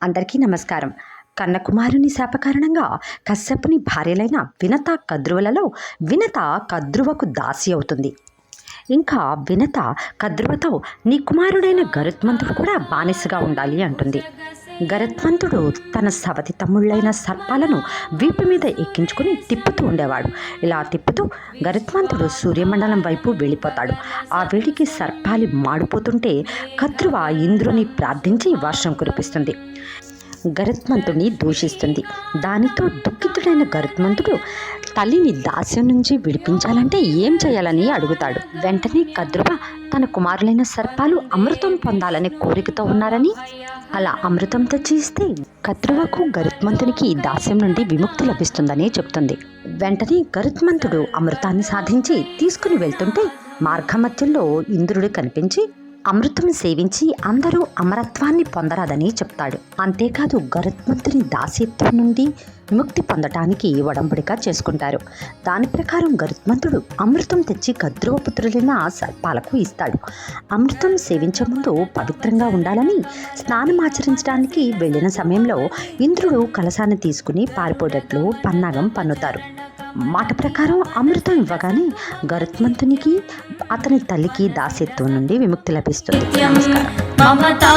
అందరికీ నమస్కారం. కన్నకుమారుని శాప కారణంగా కశ్యపుని భార్యలైన వినత కద్రువులలో వినత కద్రువకు దాసి అవుతుంది. ఇంకా వినత కద్రువతో నీ కుమారుడైన గరుత్మంతుడు కూడా బానిసగా ఉండాలి అంటుంది. గరుత్మంతుడు తన సవతి తమ్ముళ్ళైన సర్పాలను వీపు మీద ఎక్కించుకుని తిప్పుతూ ఉండేవాడు. ఇలా తిప్పుతూ గరుత్మంతుడు సూర్యమండలం వైపు వెళ్ళిపోతాడు. ఆ వేడికి సర్పాలు మాడిపోతుంటే కద్రువ ఇంద్రుని ప్రార్థించి వర్షం కురిపిస్తుంది. గరుత్మంతుడిని దూషిస్తుంది. దానితో దుఃఖితుడైన గరుత్మంతుడు తల్లిని దాస్యం నుంచి విడిపించాలంటే ఏం చేయాలని అడుగుతాడు. వెంటనే కద్రువ తన కుమారులైన సర్పాలు అమృతం పొందాలనే కోరికతో ఉన్నారని, అలా అమృతం తెచ్చి ఇస్తే కద్రువకు గరుత్మంతునికి దాస్యం నుండి విముక్తి లభిస్తుందని చెప్తుంది. వెంటనే గరుత్మంతుడు అమృతాన్ని సాధించి తీసుకుని వెళ్తుంటే మార్గమధ్యంలో ఇంద్రుడు కనిపించి అమృతం సేవించి అందరూ అమరత్వాన్ని పొందరాదని చెప్తాడు. అంతేకాదు గరుత్మంతుని దాస్యత్వం నుండి విముక్తి పొందటానికి ఒడంబడిక చేసుకుంటారు. దాని ప్రకారం గరుత్మంతుడు అమృతం తెచ్చి కద్రువ పుత్రులైన సర్పాలకు ఇస్తాడు. అమృతం సేవించే ముందు పవిత్రంగా ఉండాలని స్నానమాచరించడానికి వెళ్ళిన సమయంలో ఇంద్రుడు కలశాన్ని తీసుకుని పారిపోయేటట్లు పన్నాగం పన్నుతారు. మాట ప్రకారం అమృతం ఇవ్వగానే గరుత్మంతునికి అతని తల్లికి దాస్యత్వం నుండి విముక్తి లభిస్తుంది. నమస్కారం.